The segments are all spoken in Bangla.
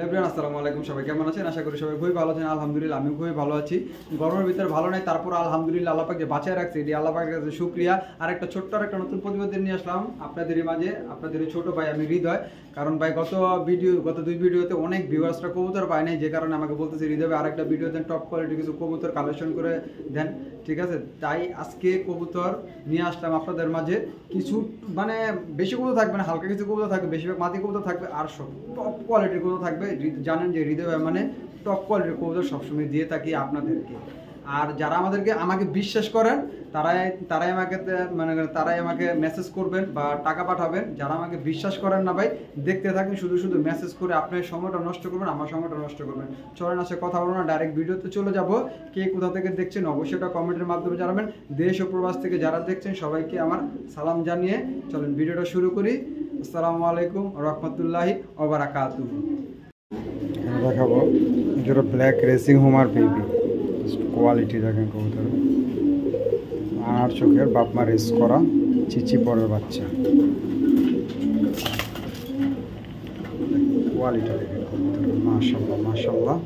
এভরিওয়ান আসসালামু আলাইকুম, সবাই কেমন আছেন? আশা করি সবাই খুবই ভালো আছেন। আলহামদুলিল্লাহ আমি খুবই ভালো আছি। গরমের ভিতরে ভালো নাই, তারপর আলহামদুলিল্লাহ আল্লাহ পাক যে বাঁচায় রাখছে, এটি আল্লাহ পাকের কাছে শুকরিয়া। আর একটা ছোট্ট একটা নতুন প্রতিবেদন নিয়ে আসলাম আপনাদের মাঝে, আপনাদের ছোট ভাই আমি হৃদয়। কারণ ভাই গত দুই ভিডিওতে অনেক ভিউয়ার্সরা কবুতর পায় নাই, যে কারণে আমাকে বলতেছে হৃদয় ভাই আরেকটা ভিডিও দেন, টপ কোয়ালিটি কিছু কবুতর কালেকশন করে দেন, ঠিক আছে? তাই আজকে কবুতর নিয়ে আসলাম আপনাদের মাঝে। কিছু মানে বেশি কবুতর থাকবে না, হালকা কিছু কবুতর থাকবে, বেশিরভাগ মাটি কবুতর থাকবে, আর সব টপ কোয়ালিটির কবুতর থাকবে। জানেন যে হৃদয় ভাই মানে টপ কোয়ালিটির কবুতর সবসময় দিয়ে থাকি আপনাদেরকে। আর যারা আমাকে বিশ্বাস করেন তারাই আমাকে মেসেজ করবেন বা টাকা পাঠাবেন। যারা আমাকে বিশ্বাস করেন না ভাই, দেখতে থাকেন, শুধু মেসেজ করে আপনার সময়টা নষ্ট করবেন, আমার সময়টা নষ্ট করবেন। চলেন আসে কথা বলবো না, ডাইরেক্ট ভিডিওতে চলে যাব। কে কোথা থেকে দেখছেন অবশ্যই এটা কমেন্টের মাধ্যমে জানাবেন। দেশ ও প্রবাস থেকে যারা দেখছেন সবাইকে আমার সালাম জানিয়ে চলেন ভিডিওটা শুরু করি। আসসালামু আলাইকুম রহমতুল্লাহি ওয়া বারাকাতুহু। দেখাবো যেটা black racing Homer baby, quality দেখেন কবুতর, আর চোখের বাপমা রেস করা চিচি পরের বাচ্চা, কোয়ালিটি দেখেন কবুতর, মাশাআল্লাহ মাশাআল্লাহ,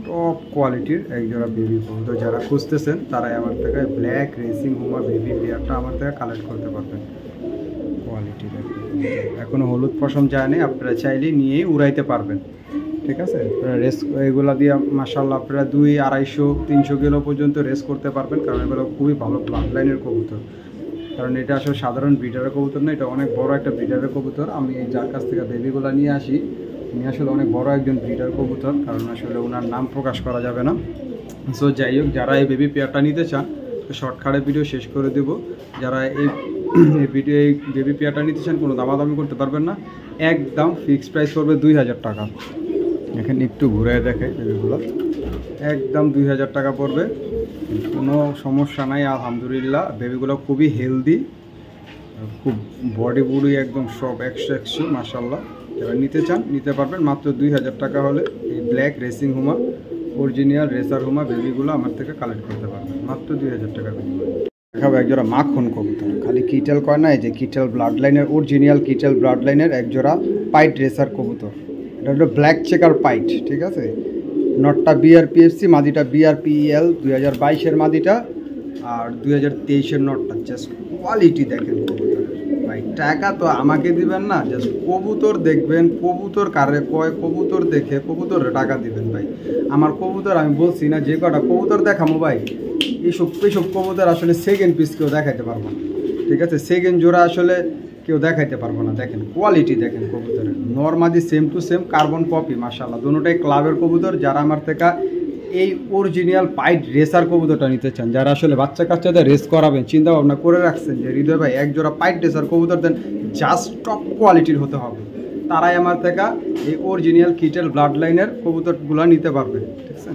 টপ কোয়ালিটির একজোড়া বেবি কবুতর। যারা খুঁজতেছেন তারাই আমার থেকে ব্ল্যাক রেসিং হোমা বেবি পেয়ারটা আমার থেকে কালেক্ট করতে পারবেন। কোয়ালিটি দেখেন, এখনো হলুদ পশম যায়নি, আপনারা চাইলেই নিয়েই উড়াইতে পারবেন, ঠিক আছে? আপনারা রেস এগুলো দিয়ে মাশাআল্লাহ আপনারা 200-250-300 কিলো পর্যন্ত রেস করতে পারবেন, কারণ এগুলো খুবই ভালো ব্লাড লাইনের কবুতর। কারণ এটা আসলে সাধারণ ব্রিডারের কবুতর না, এটা অনেক বড় একটা ব্রিডারের কবুতর। আমি যার কাছ থেকে বেবিগুলো নিয়ে আসি, উনি আসলে অনেক বড় একজন ব্রিডার কবুতর, কারণ আসলে ওনার নাম প্রকাশ করা যাবে না। সো যাই হোক, যারা এই বেবি পেয়ারটা নিতে চান শর্টকাটে ভিডিও শেষ করে দেব। যারা এই বেবি পেয়ারটা নিতে চান কোনো দামাদামি করতে পারবেন না, একদম ফিক্সড প্রাইস পড়বে 2000 টাকা। এখানে একটু ঘুরে দেখে বেবিগুলো, একদম 2000 টাকা পড়বে, কোনো সমস্যা নাই আলহামদুলিল্লাহ। বেবিগুলো খুবই হেলদি, খুব বডি বুডি একদম সব 100 মাশাআল্লাহ। যারা নিতে চান নিতে পারবেন মাত্র 2000 টাকা হলে। এই ব্ল্যাক রেসিং হোমা অরিজিনাল রেসার হোমা বেবিগুলো আমার থেকে কালেক্ট করতে পারবেন মাত্র 2000 টাকা বিনিময়ে। দেখাবো একজোড়া মাখন কবুতর, খালি কিটেল কয় না, এই যে কিটেল ব্লাড লাইনের, অরিজিনাল কিটেল ব্লাড লাইনের একজোড়া পাইট রেসার কবুতর। এটা হলো ব্ল্যাক চেকার পাইট, ঠিক আছে? নটটা বিআরপিএফসি, মাদিটা বিআরপিএল 2022-এর মাদিটা, আর 2023-এর নটটা। জাস্ট কোয়ালিটি দেখেন কবুতর ভাই, টাকা তো আমাকে দিবেন না, জাস্ট কবুতর দেখবেন, কবুতর কারে কয়, কবুতর দেখে কবুতরে টাকা দিবেন ভাই। আমার কবুতর আমি বলছি না, যে কটা কবুতর দেখামো ভাই, এইসব কবুতর আসলে সেকেন্ড পিস কেউ দেখাইতে পারবো না, ঠিক আছে? সেকেন্ড জোড়া আসলে কেউ দেখাইতে পারবো না। দেখেন কোয়ালিটি দেখেন কবুতরের, নরমাদি same to same carbon copy মাশাআল্লাহ, দুটোটাই ক্লাবের কবুতর। যারা আমার থেকে এই অরিজিনাল পাইট রেসার কবুতরটা নিতে চান, যারা আসলে বাচ্চা কাচ্চাদের রেস করাবেন, চিন্তা ভাবনা করে রাখছেন যে হৃদয় ভাই এক জোড়া পাইট রেসার কবুতর দেন, জাস্ট টপ কোয়ালিটির হতে হবে, তারাই আমার থেকে এই অরিজিনাল কিটেল ব্লাড লাইনের কবুতরগুলো নিতে পারবে, ঠিক আছে?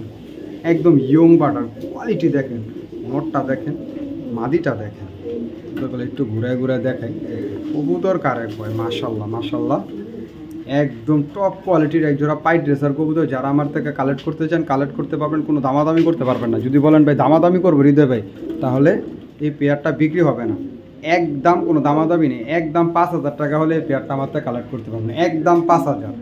একদম ইয়ং বাটার, কোয়ালিটি দেখেন, নটটা দেখেন, মাদিটা দেখেন, একটু ঘুরে ঘুরে দেখেন কবুতর কারে কয়, মাশাআল্লাহ মাশাআল্লাহ, একদম টপ কোয়ালিটির একজোড়া পাইট রেসার কবুতর। যারা আমার থেকে কালেক্ট করতে চান কালেক্ট করতে পারবেন, কোনো দামাদামি করতে পারবেন না। যদি বলেন ভাই দামাদামি করবো হৃদয় ভাই, তাহলে এই পেয়ারটা বিক্রি হবে না। একদম কোনো দামাদামি নেই, একদম 5000 টাকা হলে এই পেয়ারটা আমার থেকে কালেক্ট করতে পারবেন, একদম 5000।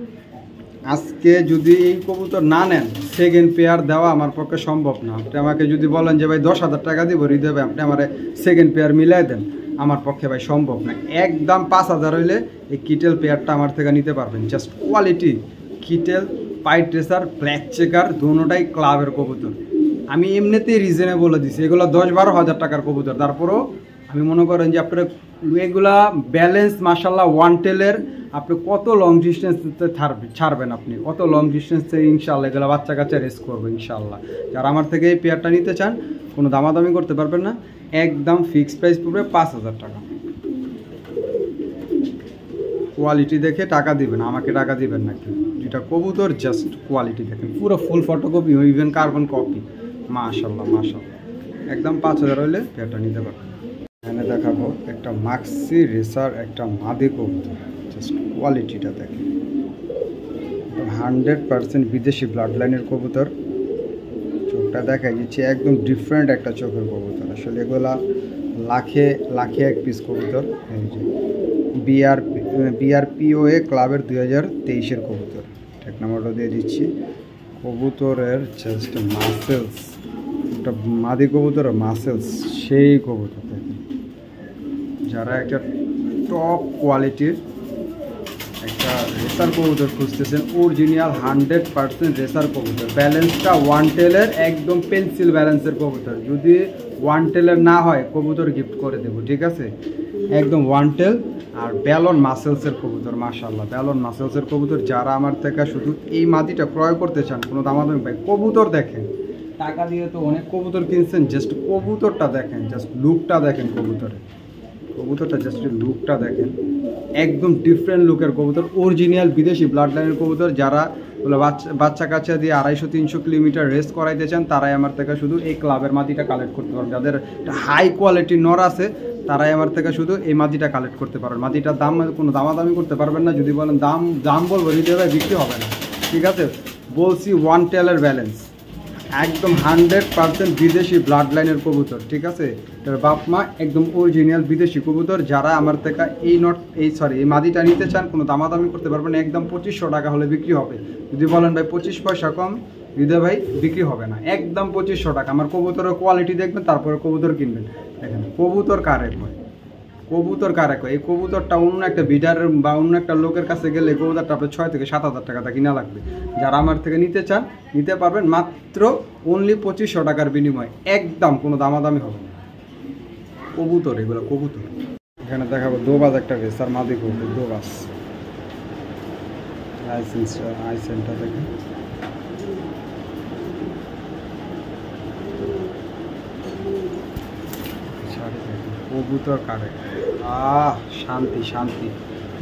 আজকে যদি এই কবুতর না নেন, সেকেন্ড পেয়ার দেওয়া আমার পক্ষে সম্ভব না। আপনি আমাকে যদি বলেন যে ভাই 10,000 টাকা দিব হৃদয় ভাই, আপনি আমার সেকেন্ড পেয়ার মিলাই দেন, আমার পক্ষে ভাই সম্ভব না। একদম 5000 হইলে এই কিটেল পেয়ারটা আমার থেকে নিতে পারবেন। জাস্ট কোয়ালিটি, কিটেল পাইট রেসার ব্ল্যাক চেকার দুটোটাই ক্লাবের কবুতর। আমি এমনিতেই রিজনে বলে দিছি, এগুলো 10-12 হাজার টাকার কবুতর। তারপরেও আমি মনে করেন যে আপনারা এগুলা ব্যালেন্স মাশাআল্লাহ ওয়ান টেলের, আপনি কত লং ডিস্টেন্সে ছাড়বেন, আপনি কত লং ডিস্টেন্সে ইনশাআল্লাহ এগুলো বাচ্চা কাচ্চা রেস করবে ইনশাআল্লাহ। যারা আমার থেকে এই পেয়ারটা নিতে চান কোনো দামাদামি করতে পারবেন না, একদম ফিক্সড প্রাইস পড়বে 5000 টাকা। কোয়ালিটি দেখে টাকা দিবেন, আমাকে টাকা দিবেন না কেউ। যেটা কবুতর জাস্ট কোয়ালিটি দেখেন, পুরো ফুল ফটোকপি, ইভেন কার্বন কপি, মাশাআল্লাহ মাশাআল্লাহ, একদম 5000 হলে পেয়ারটা নিতে পারবেন। এখানে দেখাবো একটা মাক্সি রেসার একটা মাদি কবুতর, জাস্ট কোয়ালিটিটা দেখেন, 100% বিদেশি ব্লাড লাইনের কবুতর। চোখটা দেখা যাচ্ছে একদম ডিফারেন্ট একটা চোখের কবুতর। আসলে এগুলা লাখে এক পিস কবুতর, এই যে বিআরপিওএ ক্লাবের 2023-এর কবুতর। এক নম্বরটা দিয়ে দিচ্ছি। কবুতরের জাস্ট মাসেলস, একটা মাদি কবুতরের মাসেলস সেই কবুতর দেখেন। যারা একটা টপ কোয়ালিটির একটা রেসার কবুতর খুঁজতেছেন, অরিজিনাল 100% রেসার কবুতর, ব্যালেন্সটা ওয়ান টেলের একদম পেন্সিল ব্যালেন্সের কবুতর। যদি ওয়ান টেলের না হয় কবুতর গিফট করে দেবো, ঠিক আছে? একদম ওয়ান টেল আর ব্যালন মাসেলসের কবুতর, মাশাআল্লাহ ব্যালন মাসেলসের কবুতর। যারা আমার থেকে শুধু এই মাদিটা ক্রয় করতে চান, কোনো দামাদামি ভাই, কবুতর দেখেন, টাকা দিয়ে তো অনেক কবুতর কিনছেন, জাস্ট কবুতরটা দেখেন, জাস্ট লুকটা দেখেন কবুতরটা জাস্ট লুকটা দেখেন, একদম ডিফারেন্ট লুকের কবুতর, অরিজিনাল বিদেশি ব্লাড লাইনের কবুতর। যারা বলে বাচ্চা কাচ্চা দিয়ে 250-300 কিলোমিটার রেস করাইতে চান, তারাই আমার থেকে শুধু এই ক্লাবের মাদিটা কালেক্ট করতে পারবেন। যাদের হাই কোয়ালিটির নর আছে, তারাই আমার থেকে শুধু এই মাদিটা কালেক্ট করতে পারবেন। মাদিটার দাম কোনো দামাদামি করতে পারবেন না। যদি বলেন দাম বলবো, হৃদয় ভাই বিক্রি হবে না, ঠিক আছে? বলছি ওয়ান টেলের ব্যালেন্স, একদম 100% বিদেশি ব্লাড লাইনের কবুতর, ঠিক আছে? এটার বাপ মা একদম অরিজিনাল বিদেশি কবুতর। যারা আমার থেকে এই মাদিটা নিতে চান, কোনো দামাদামি করতে পারবেন না, একদম 2500 টাকা হলে বিক্রি হবে। যদি বলেন ভাই 25 পয়সা কম, হৃদয় ভাই বিক্রি হবে না, একদম 2500 টাকা। আমার কবুতরের কোয়ালিটি দেখবেন, তারপরে কবুতর কিনবেন। দেখেন কবুতর কারে কয়, এই কবুতরটা অন্য একটা বিডারের বা অন্য একটা লোকের কাছে গেলে কবুতরটা আপনার 6 থেকে 7 হাজার টাকা কিনা লাগবে। যারা আমার থেকে নিতে চান, নিতে পারবেন মাত্র অনলি 2500 টাকার বিনিময়ে, একদম কোনো দামাদামি হবে না। কবুতর, এগুলো কবুতর। এখানে দেখাবো দোবাজ একটা রেসার মাদি কবুতর, দোবাজ লাইসেন্সটা দেখেন। কবুতর কারে শান্তি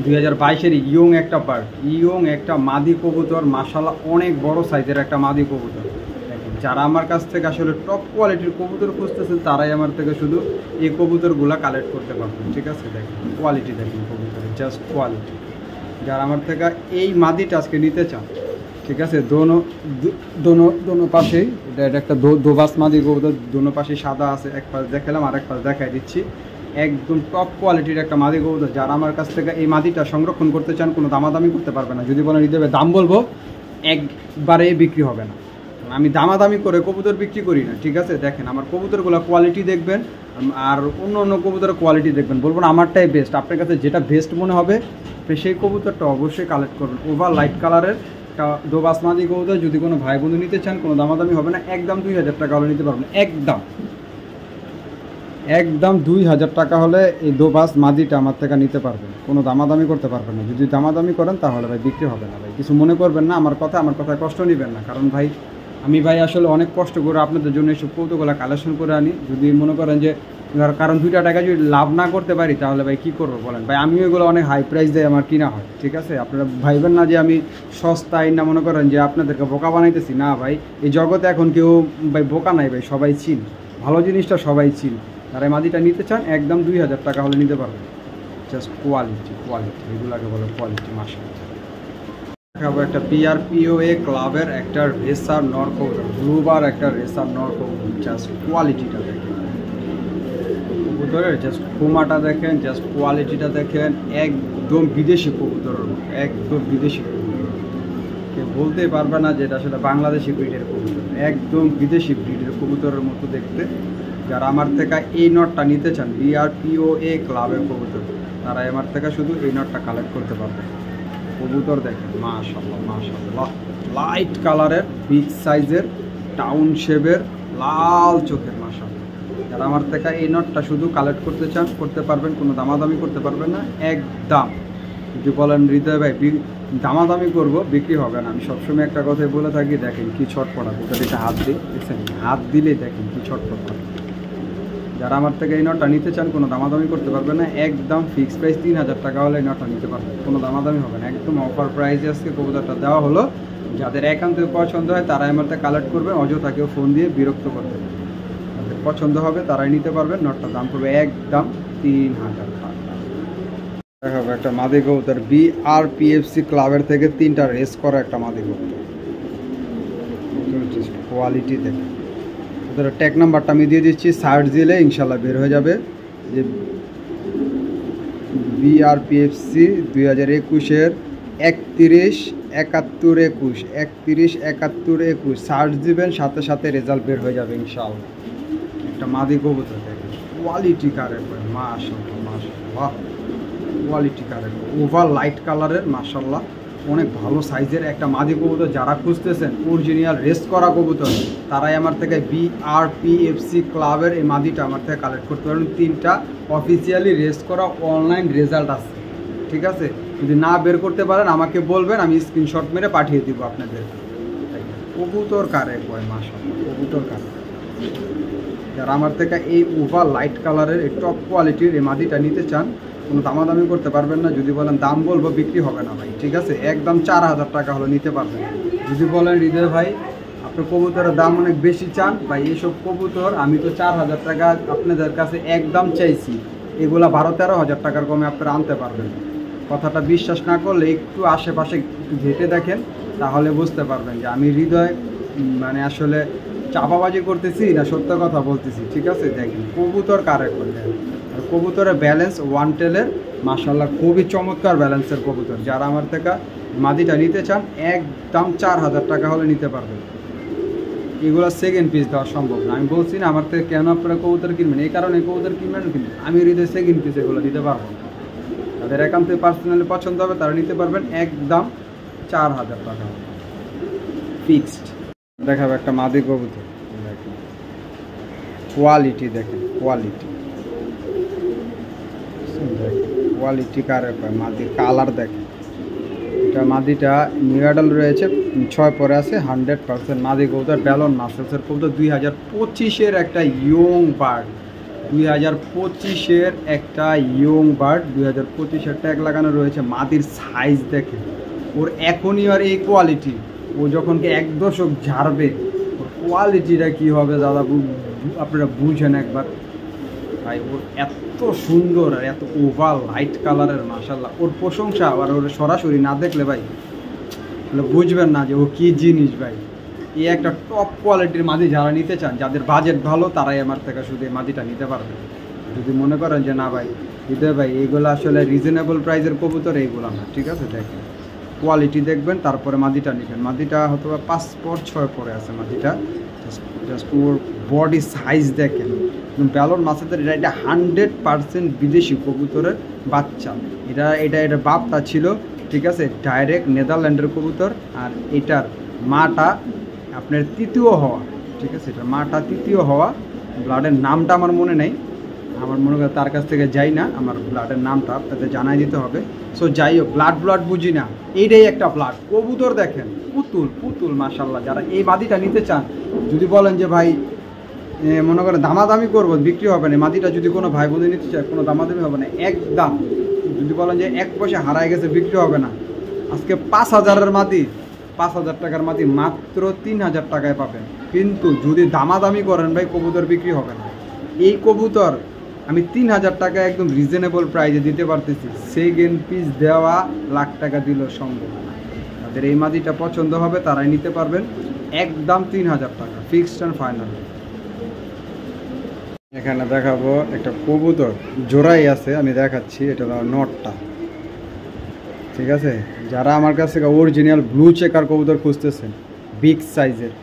2022-এর ইয়ং একটা বার্ড, ইয়ং একটা মাদি কবুতর, মাশাআল্লাহ অনেক বড় সাইজের একটা মাদি কবুতর। দেখেন যারা আমার কাছ থেকে আসলে টপ কোয়ালিটির কবুতর খুঁজতেছেন, তারাই আমার থেকে শুধু এই কবুতরগুলো কালেক্ট করতে পারবেন, ঠিক আছে? দেখেন কোয়ালিটি, দেখেন কবুতরের জাস্ট কোয়ালিটি। যারা আমার থেকে এই মাদিটা আজকে নিতে চান, ঠিক আছে? দোনো পাশেই এটা একটা দোবাস মাদি কবুতর, দোনো পাশে সাদা আছে, এক পাশ দেখালাম আর এক পাশ দেখাই দিচ্ছি। একদম টপ কোয়ালিটির একটা মাদি কবুতর। যারা আমার কাছ থেকে এই মাদিটা সংরক্ষণ করতে চান, কোনো দামাদামি করতে পারবে না। যদি বলেন দেবে দাম বলবো, একবারে বিক্রি হবে না। আমি দামাদামি করে কবুতর বিক্রি করি না, ঠিক আছে? দেখেন আমার কবুতরগুলো কোয়ালিটি দেখবেন, আর অন্য কবুতরের কোয়ালিটি দেখবেন। বলবো না আমারটাই বেস্ট, আপনার কাছে যেটা বেস্ট মনে হবে সেই কবুতরটা অবশ্যই কালেক্ট করবেন। ওভার লাইট কালারের একটা দোবাস মাদি কবুতর। যদি কোনো ভাই বন্ধু নিতে চান, কোনো দামাদামি হবে না, একদম 2000 টাকা হলে নিতে পারবেন, একদম 2000 টাকা হলে এই দোবাস মাদিটা আমার থেকে নিতে পারবেন, কোনো দামাদামি করতে পারবেন না। যদি দামাদামি করেন তাহলে ভাই বিক্রি হবে না। ভাই কিছু মনে করবেন না, আমার কথায় কষ্ট নেবেন না, কারণ ভাই আমি আসলে অনেক কষ্ট করে আপনাদের জন্য এইসব কৌতুকগুলো কালেকশন করে আনি। যদি মনে করেন যে কারণ 2 টাকা যদি লাভ না করতে পারি, তাহলে ভাই কী করবো বলেন? ভাই আমিও এগুলো অনেক হাই প্রাইস দিয়ে আমার কিনা হয়, ঠিক আছে? আপনারা ভাইবেন না যে আমি সস্তায় না, মনে করেন যে আপনাদেরকে বোকা বানাইতেছি না। ভাই এই জগতে এখন কেউ ভাই বোকা নাই, ভাই সবাই চিন, ভালো জিনিসটা সবাই চিন। যারা মাদিটা নিতে চান, একদম 2000 টাকা হলে নিতে পারবেন। জাস্ট কোয়ালিটি, এগুলোকে বলো কোয়ালিটি। মাশাআল্লাহ দেখাবো একটা বিআরপিওএ ক্লাবের একটা রেসার নর কবুতর, ব্লুবার একটা রেসার নর কবুতর। জাস্ট কোয়ালিটিটা দেখেন কবুতরের, জাস্ট খোমাটা দেখেন, জাস্ট কোয়ালিটিটা দেখেন, একদম বিদেশি কবুতর, একদম বিদেশি কবুতর। কেউ বলতেই পারবে না যে এটা আসলে বাংলাদেশি ব্রিডের কবুতর, একদম বিদেশি ব্রিডের কবুতরের মতো দেখতে। যারা আমার থেকে এই নটটা নিতে চান, বিআরপিওএ ক্লাবের কবুতর, তারা আমার থেকে শুধু এই নটটা কালেক্ট করতে পারবে। কবুতর দেখেন মাশাআল্লাহ লাইট কালারের, বিগ সাইজের, টাউন শেপের, লাল চোখের, মাশাআল্লাহ। যারা আমার থেকে এই নটটা শুধু কালেক্ট করতে চান, করতে পারবেন, কোনো দামাদামি করতে পারবেন না, একদম। যদি বলেন হৃদয় ভাই দামাদামি করবো, বিক্রি হবে না। আমি সবসময় একটা কথাই বলে থাকি, দেখেন কি ছটপটা, কোথাও হাত দিই, দেখছেন হাত দিলেই দেখেন কি ছটপটা। যারা আমার থেকে এই নটটা নিতে চান, কোনো দামাদামি করতে পারবে না, একদম ফিক্সড প্রাইস 3000 টাকা হলে এই নটটা নিতে পারবেন, কোনো দামাদামি হবে না, একদম অফার প্রাইসে আজকে কবুতরটা দেওয়া হলো। যাদের একান্ত পছন্দ হয় তারাই আমার থেকে কালেক্ট করবেন, অযথা কেউ ফোন দিয়ে বিরক্ত করতে। যাদের পছন্দ হবে তারাই নিতে পারবেন। নটটার দাম পড়বে একদম 3000 টাকা। দেখাবো একটা মাদি কবুতর, বিআরপিএফসি ক্লাবের থেকে 3টা রেস করা একটা মাদি কবুতর। কোয়ালিটি দেখে ওদের ট্যাগ নাম্বারটা আমি দিয়ে দিচ্ছি, সার্চ দিলে ইনশাল্লাহ বের হয়ে যাবে যে BRPFC 2021-এর 31/71/21 সার্চ দিবেন, সাথে সাথে রেজাল্ট বের হয়ে যাবে ইনশাআল্লাহ। একটা মাদি কবুতর দেখেন, কোয়ালিটি কারের ভাই, মাশাআল্লাহ মাশাআল্লাহ, কোয়ালিটি কারের, ওভার লাইট কালারের, মাশাআল্লাহ অনেক ভালো সাইজের একটা মাদি কবুতর। যারা খুঁজতেছেন অরিজিনাল রেস্ট করা কবুতর, তারাই আমার থেকে BRPFC ক্লাবের এই মাদিটা আমার থেকে কালেক্ট করতে পারেন। 3টা অফিসিয়ালি রেস্ট করা অনলাইন রেজাল্ট আছে, ঠিক আছে? যদি না বের করতে পারেন আমাকে বলবেন, আমি স্ক্রিনশট মেরে পাঠিয়ে দিব আপনাদের। কবুতর কারে কয়, মাশাআল্লাহ কবুতর কারে। যারা আমার থেকে এই ওভার লাইট কালারের এই টপ কোয়ালিটির এই মাদিটা নিতে চান, কোনো দামাদামি করতে পারবেন না। যদি বলেন দাম বলবো, বিক্রি হবে না ভাই, ঠিক আছে? একদম 4000 টাকা হলে নিতে পারবেন। যদি বলেন হৃদয় ভাই আপনার কবুতরের দাম অনেক বেশি চান, ভাই এইসব কবুতর আমি তো 4000 টাকা আপনাদের কাছে একদম চাইছি, এগুলা 12-13 হাজার টাকার কমে আপনারা আনতে পারবেন। কথাটা বিশ্বাস না করলে একটু আশেপাশে একটু ঘেটে দেখেন, তাহলে বুঝতে পারবেন যে আমি হৃদয় মানে আসলে চাপাবাজি করতেছি না সত্য কথা বলতেছি, ঠিক আছে? দেখেন কবুতর কারে করলেন, আর কবুতরের ব্যালেন্স ওয়ান টেলের, মাশাআল্লাহ খুবই চমৎকার ব্যালেন্সের কবুতর। যারা আমার থেকে মাদিটা নিতে চান একদম 4000 টাকা হলে নিতে পারবেন। এগুলো সেকেন্ড পিস দেওয়া সম্ভব না। আমি বলছি না আমার থেকে কেন আপনারা কবুতর কিনবেন, এই কারণে কবুতর কিনবেন, কিন্তু আমি হৃদয় সেকেন্ড পিস এগুলো দিতে পারবো না। তাদের একান্ত পার্সোনালি পছন্দ হবে তারা নিতে পারবেন, একদম 4000 টাকা ফিক্সড। দেখাবো একটা মাদি কবুতর, দেখেন কোয়ালিটি, দেখেন কোয়ালিটি, কোয়ালিটি কারে পায়, মাদির কালার দেখেন। এটা মাদিটা নিউ অ্যাডাল রয়েছে, 6 পরে আছে, 100% মাদি কবুতর, ব্যালন মাসেলসের কবুতর। 2025-এর একটা ইয়ং বার্ড, 2025-এর একটা ইয়ং বার্ড, 2025-এর ট্যাগ লাগানো রয়েছে। মাদির সাইজ দেখেন, ওর এখনই আর এই কোয়ালিটি, ও যখন কি 1 দশক ঝাড়বে ওর কোয়ালিটিটা কী হবে দাদা আপনারা বুঝেন একবার। ভাই ওর এত সুন্দর আর এত ওভার লাইট কালারের, মাশাআল্লাহ ওর প্রশংসা, আর ওর সরাসরি না দেখলে ভাই বুঝবেন না যে ও কী জিনিস ভাই। এই একটা টপ কোয়ালিটির মাদি যারা নিতে চান, যাদের বাজেট ভালো, তারাই আমার থেকে শুধু এই মাদিটা নিতে পারবে। যদি মনে করেন যে না ভাই দিতে ভাই এইগুলো আসলে রিজনেবল প্রাইসের কবুতর, এইগুলো না, ঠিক আছে? দেখেন কোয়ালিটি দেখবেন, তারপরে মাদিটা নেবেন। মাদিটা হয়তো 5 পর 6 পরে আছে মাদিটা, জাস্ট ওর বডি সাইজ দেখেন, ব্যালন মাছেদের। এটা 100% বিদেশি কবুতরের বাচ্চা। এটা বাপটা ছিল, ঠিক আছে, ডাইরেক্ট নেদারল্যান্ডের কবুতর। আর এটার মাটা আপনার তৃতীয় হওয়া, ঠিক আছে? এটা মাটা তৃতীয় হওয়া। ব্লাডের নামটা আমার মনে নেই, আমার মনে হয় তার কাছ থেকে যাই না, আমার ব্লাডের নামটা আপনাদের জানাই দিতে হবে। সো যাই হোক, ব্লাড বুঝি না, এইটাই একটা ব্লাড কবুতর। দেখেন পুতুল পুতুল, মাশাআল্লাহ। যারা এই মাদিটা নিতে চান, যদি বলেন যে ভাই মনে করেন দামাদামি করবো, বিক্রি হবে না মাদিটা, যদি কোনো ভাই বোন নিতে চায় কোনো দামাদামি হবে না, একদম। যদি বলেন যে 1 পয়সা হারায় গেছে, বিক্রি হবে না, আজকে 5000-এর মাদি, 5000 টাকার মাদি মাত্র 3000 টাকায় পাবেন। কিন্তু যদি দামাদামি করেন ভাই, কবুতর বিক্রি হবে না। এই কবুতর আমি 3000 টাকা একদম রিজনেবল প্রাইসে দিতে পারতেছি। সেকেন্ড পিস দেওয়া লাখ টাকা দিলেও সম্ভব না। তাদের এই মাদিটা পছন্দ হবে তারাই নিতে পারবেন, একদম 3000 টাকা ফিক্সড অ্যান্ড ফাইনাল। এখানে দেখাবো একটা কবুতর, জোড়াই আছে, আমি দেখাচ্ছি। এটা নটটা, ঠিক আছে? যারা আমার কাছ থেকে অরিজিনাল ব্লু চেকার কবুতর খুঁজতেছেন বিগ সাইজের,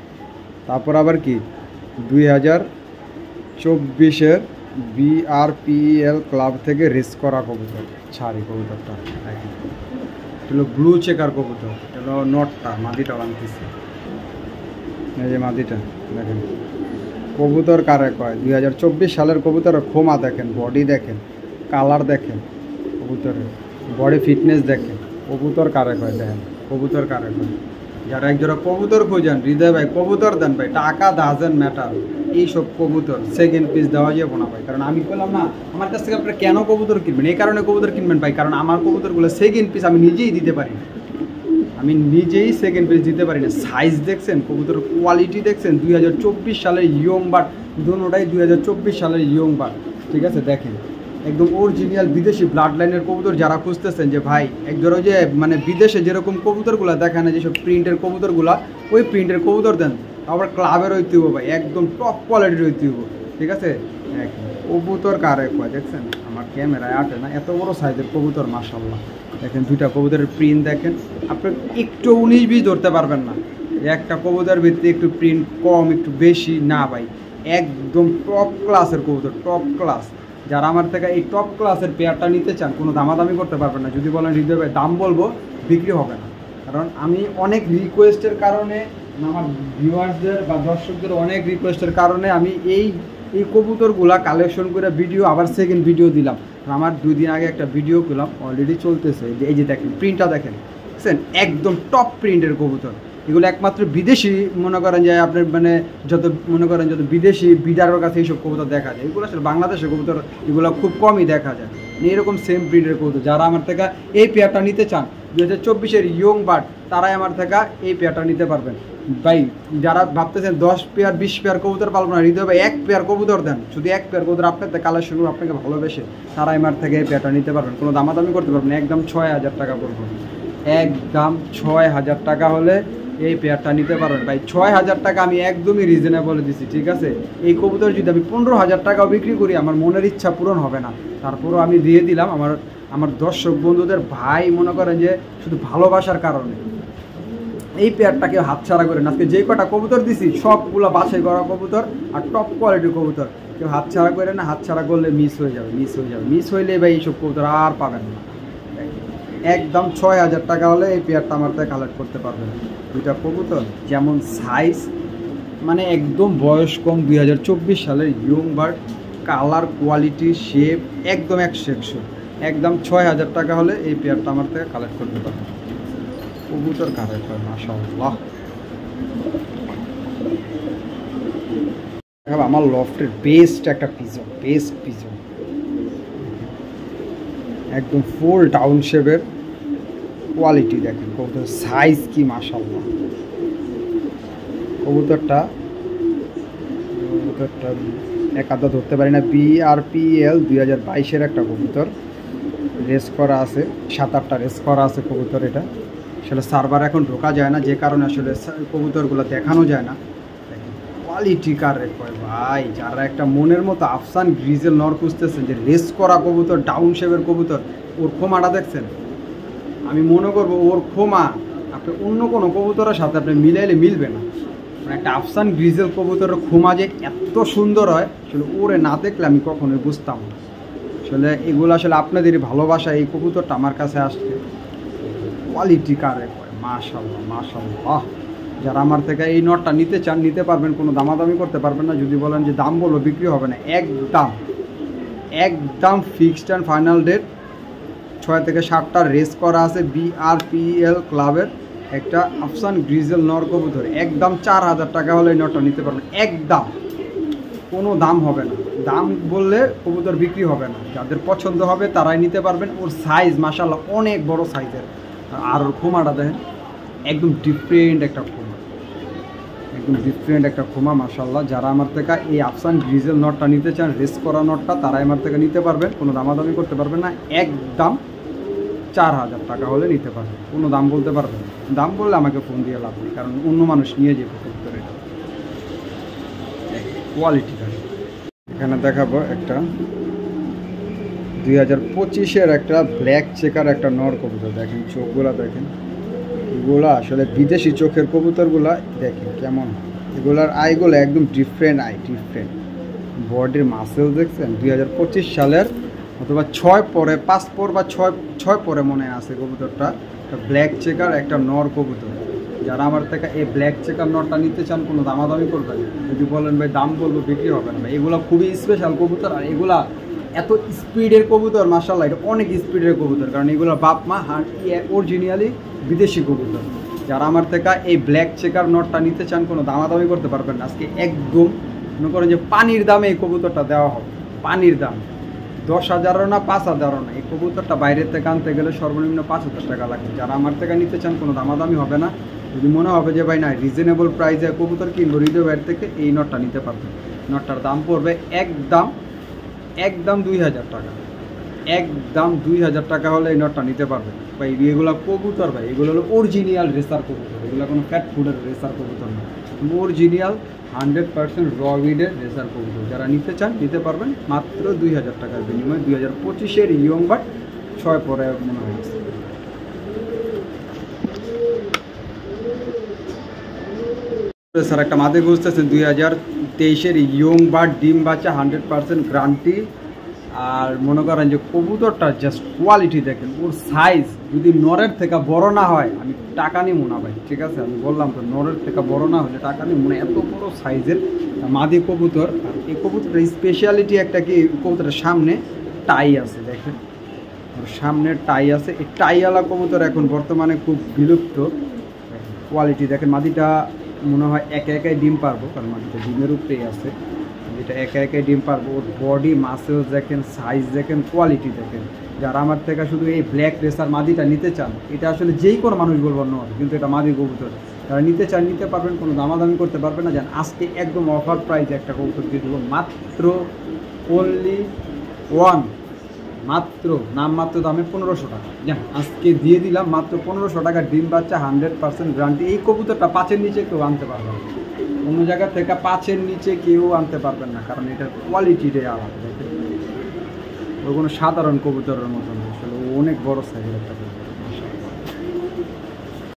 তারপর আবার কি 2024-এর BRPEL ক্লাব থেকে রেস করা কবুতর, ছাড়ি কবুতরটা দেখেন, এটা হলো ব্লু চেকার কবুতর। এটা হলো নটটা, মাদিটা আনতেছে, এই যে মাদিটা দেখেন। কবুতর কারে কয়, 2024 সালের কবুতর। খোমা দেখেন, বডি দেখেন, কালার দেখেন, কবুতরের বডি ফিটনেস দেখেন। কবুতর কারে কয় দেখেন, কবুতর কারে কয়। যারা একজোড়া কবুতর খোঁজেন, হৃদয় ভাই কবুতর দেন ভাই, টাকা ডাজেন্ট ম্যাটার। এইসব কবুতর সেকেন্ড পিস দেওয়া যাবে না ভাই, কারণ আমি বললাম না আমার কাছ থেকে আপনারা কেন কবুতর কিনবেন, এই কারণে কবুতর কিনবেন ভাই, কারণ আমার কবুতরগুলো সেকেন্ড পিস আমি নিজেই দিতে পারি না, আমি নিজেই সেকেন্ড পিস দিতে পারি না। সাইজ দেখছেন, কবুতর কোয়ালিটি দেখছেন, 2024 সালের ইয়ং বার্ড, দুটোটাই 2024 সালের ইয়ং বার্ড, ঠিক আছে? দেখেন একদম অরিজিনাল বিদেশি ব্লাড লাইনের কবুতর। যারা খুঁজতেছেন যে ভাই একজোড়া যে মানে বিদেশে যেরকম কবুতরগুলো দেখেন না, যেসব প্রিন্টের কবুতরগুলো, ওই প্রিন্টের কবুতর দেন, আবার ক্লাবের ঐতিহ্য ভাই, একদম টপ কোয়ালিটির ঐতিহ্য, ঠিক আছে? কবুতর কারে কয় দেখছেন, আমার ক্যামেরায় আটে না, এত বড় সাইজের কবুতর মাশাআল্লাহ। দেখেন দুইটা কবুতরের প্রিন্ট দেখেন, আপনি একটু 19-20 ধরতে পারবেন না। একটা কবুতরের ভিতরে একটু প্রিন্ট কম একটু বেশি না ভাই, একদম টপ ক্লাসের কবুতর, টপ ক্লাস। যারা আমার থেকে এই টপ ক্লাসের পেয়ারটা নিতে চান কোনো দামাদামি করতে পারবেন না। যদি বলেন হৃদয় ভাই দাম বলবো, বিক্রি হবে না। কারণ আমি অনেক রিকোয়েস্টের কারণে, আমার ভিউয়ার্সদের বা দর্শকদের অনেক রিকোয়েস্টের কারণে আমি এই কবুতরগুলা কালেকশন করে ভিডিও, আবার সেকেন্ড ভিডিও দিলাম। আমার 2 দিন আগে একটা ভিডিও করলাম, অলরেডি চলতেছে। এই যে দেখেন প্রিন্টটা দেখেন, বুঝছেন, একদম টপ প্রিন্টের কবুতর। এগুলো একমাত্র বিদেশি মনে করেন যে আপনার মানে যত মনে করেন যত বিদেশি বিডারের কাছে এইসব কবুতর দেখা যায়। এগুলো আসলে বাংলাদেশের কবুতর এগুলো খুব কমই দেখা যায়। এরকম সেম ব্রিডের কবুতর যারা আমার থেকে এই পেয়ারটা নিতে চান 2024-এর ইয়ং বার্ড, তারাই আমার থেকে এই পেয়ারটা নিতে পারবেন। ভাই যারা ভাবতেছেন 10 পেয়ার 20 পেয়ার কবুতর পালবো না, হৃদয় ভাই 1 পেয়ার কবুতর দেন, শুধু 1 পেয়ার কবুতর আপনার থেকে কালেকশন করে আপনাকে ভালোবেসে তারাই আমার থেকে এই পেয়ারটা নিতে পারবেন। কোনো দামাদামি করতে পারবেন, একদম 6000 টাকা পড়বে, একদম 6000 টাকা হলে এই পেয়ারটা নিতে পারবেন। ভাই 6000 টাকা আমি একদমই রিজনেবল দিছি, ঠিক আছে। এই কবুতর যদি আমি 15,000 টাকাও বিক্রি করি আমার মনের ইচ্ছা পূরণ হবে না, তারপরও আমি দিয়ে দিলাম আমার দর্শক বন্ধুদের। ভাই মনে করেন যে শুধু ভালোবাসার কারণে এই পেয়ারটাকে হাতছাড়া করেন। আজকে যে কটা কবুতর দিছি সবগুলো বাছাই করা কবুতর আর টপ কোয়ালিটির কবুতর, কেউ হাতছাড়া করে না। হাতছাড়া করলে মিস হয়ে যাবে, মিস হইলে ভাই এইসব কবুতর আর পাবেন না। একদম 6000 টাকা হলে এই পেয়ারটা আমার থেকে কালেক্ট করতে পারবেন। দুইটা কবুতর যেমন সাইজ, মানে একদম বয়স কম, 2024 সালের young bird, colour quality shape একদম 100 একদম 6000 টাকা হলে এই পেয়ারটা আমার থেকে কালেক্ট করতে পারবেন। কবুতর কালেক্ট হয় মাশাআল্লাহ। আমার লফটের বেস্ট একটা পিজন, বেস্ট পিজন, একদম ফুল ডাউন শেপের কোয়ালিটি দেখেন। কবুতর সাইজ কি মাশাআল্লাহ। কবুতরটা এক আধা ধরতে পারি না, BRPL 2022-এর একটা কবুতর, রেস করা আছে 7-8টা রেস করা আছে কবুতর। এটা আসলে সার্ভার এখন ঢোকা যায় না, যে কারণে আসলে কবুতরগুলো দেখানো যায় না। কোয়ালিটি কার রে কয় ভাই, যারা একটা মনের মতো আফসান গ্রিজেল নর খুঁজতেছেন যে রেস করা কবুতর, ডাউন শেপের কবুতর, ওর খোমাটা দেখছেন, আমি মনে করবো ওর খোমা আপনি অন্য কোনো কবুতরের সাথে আপনি মিলাইলে মিলবে না। মানে একটা আফসান গ্রিজেল কবুতরের খোমা যে এত সুন্দর হয় আসলে ওরে না দেখলে আমি কখনোই বুঝতাম না। আসলে এগুলো আসলে আপনাদেরই ভালোবাসা এই কবুতরটা আমার কাছে আসছে। কোয়ালিটি কারে কয় মাশাআল্লাহ মাশাআল্লাহ। যারা আমার থেকে এই নটটা নিতে চান নিতে পারবেন, কোনো দামাদামি করতে পারবেন না। যদি বলেন যে দাম বলবো, বিক্রি হবে না, একদম ফিক্সড অ্যান্ড ফাইনাল ডেট। 6 থেকে 7টা রেস করা আছে BRPL ক্লাবের একটা আফসান গ্রিজেল নর কবুতর, একদম 4000 টাকা হলে এই নটটা নিতে পারবেন। একদম কোনো দাম হবে না, দাম বললে কবুতর বিক্রি হবে না। যাদের পছন্দ হবে তারাই নিতে পারবেন। ওর সাইজ মাশাআল্লাহ অনেক বড় সাইজের, আর ওর খোমাটা দেখেন একদম ডিফারেন্ট একটা খোমা, একদম ডিফারেন্ট একটা খোমা মাশাআল্লাহ। যারা আমার থেকে এই আফসান গ্রিজেল নটটা নিতে চান, রেস করা নটটা, তারাই আমার থেকে নিতে পারবেন। কোনো দামাদামি করতে পারবেন না, একদম 4000 টাকা হলে নিতে পারবেন। কোনো দাম বলতে পারবেন না, দাম বললে আমাকে ফোন দিয়ে লাভ নেই, কারণ অন্য মানুষ নিয়ে যাবে কবুতর। এটা কোয়ালিটিটা এখানে দেখাবো একটা 2025-এর একটা ব্ল্যাক চেকার একটা নর কবুতর। দেখেন চোখগুলা দেখেন, এগুলা আসলে বিদেশি চোখের কবুতরগুলা দেখেন কেমন, এগুলার আইগুলো একদম ডিফারেন্ট আই, ডিফারেন্ট বডির মাসেল দেখছেন। 2025 সালের অথবা 6 পরে 5 পর বা 6 পরে মনে আছে কবুতরটা, একটা ব্ল্যাক চেকার একটা নর কবুতর। যারা আমার থেকে এই ব্ল্যাক চেকার নরটা নিতে চান কোনো দামাদামি করবেন। যদি বলেন ভাই দাম বলবো, বিক্রি হবে না ভাই। এগুলো খুবই স্পেশাল কবুতর, আর এগুলা এত স্পিডের কবুতর মাশাআল্লাহ, এটা অনেক স্পিডের কবুতর, কারণ এগুলোর বাপ মা অরিজিনালি বিদেশি কবুতর। যারা আমার থেকে এই ব্ল্যাক চেকার নটটা নিতে চান কোনো দামাদামি করতে পারবেন না। আজকে একদম মনে করেন যে পানির দামে এই কবুতরটা দেওয়া হবে, পানির দাম 10,000-ও না 5,000-ও না। এই কবুতরটা বাইরের থেকে আনতে গেলে সর্বনিম্ন 5,000 টাকা লাগবে। যারা আমার থেকে নিতে চান কোনো দামাদামি হবে না। যদি মনে হবে যে ভাই না রিজনেবল প্রাইসে কবুতর কিনবো, হৃদয় বাইরে থেকে এই নটটা নিতে পারবেন। নটটার দাম পড়বে একদম 2000 টাকা, একদম 2000 টাকা হলে এই নটটা নিতে পারবেন ভাই। এগুলো কবুতর ভাই, এগুলো হলো অরিজিনাল রেসার কবুতর, এগুলো কোনো ফ্যাট ফুডের রেসার কবুতর না, অরিজিনাল 100% র বিডের রেসার কবুতর। যারা নিতে চান নিতে পারবেন মাত্র 2000 টাকার বিনিময়ে। 2025-এর ইয়ং বাট 6 পরে মনে হয়। স্যার একটা মাদে খুঁজতেছেন 2023-এর ইয়ং বার্ড, ডিম বাচ্চা, 100% গ্যারান্টি। আর মনে করেন যে কবুতরটা জাস্ট কোয়ালিটি দেখেন, ওর সাইজ যদি নরের থেকে বড় না হয় আমি টাকা নিব না ভাই, ঠিক আছে? আমি বললাম তো, নরের থেকে বড় না হলে টাকা নিব না। এত বড় সাইজের মাদি কবুতর। আর এই কবুতরের স্পেশালিটি একটা কি, কবুতরের সামনে টাই আছে, দেখেন ওর সামনে টাই আছে। এই টাইওয়ালা কবুতর এখন বর্তমানে খুব বিলুপ্ত। কোয়ালিটি দেখেন, মাদিটা মনে হয় একা একাই ডিম পারবো, কারণ মাদিটা ডিমের উপরেই আছে। যেটা একা একাই ডিম পারবো। ওর বডি মাসেলস দেখেন, সাইজ দেখেন, কোয়ালিটি দেখেন। যারা আমার থেকে শুধু এই ব্ল্যাক রেসার মাদিটা নিতে চান, এটা আসলে যেই কোনো মানুষ বলবো না, কিন্তু এটা মাদি কবুতর। যারা নিতে চান নিতে পারবেন, কোনো দামাদামি করতে পারবেন না। যান আজকে একদম অফার প্রাইসে একটা কবুতর দিয়ে দেবো, মাত্র অনলি ওয়ান, মাত্র নামমাত্র দামে 1500 টাকা। যান আজকে দিয়ে দিলাম মাত্র 1500 টাকা, ডিম বাচ্চা, 100% গ্যারান্টি। এই কবুতরটা 5-এর নিচে কেউ আনতে পারবে না, অন্য জায়গা থেকে 5-এর নিচে কেউ আনতে পারবেন না, কারণ এটার কোয়ালিটিটাই আলাদা। দেখেন ও কোনো সাধারণ কবুতরের মতো না, আসলে অনেক বড় সাইজের একটা কবুতর।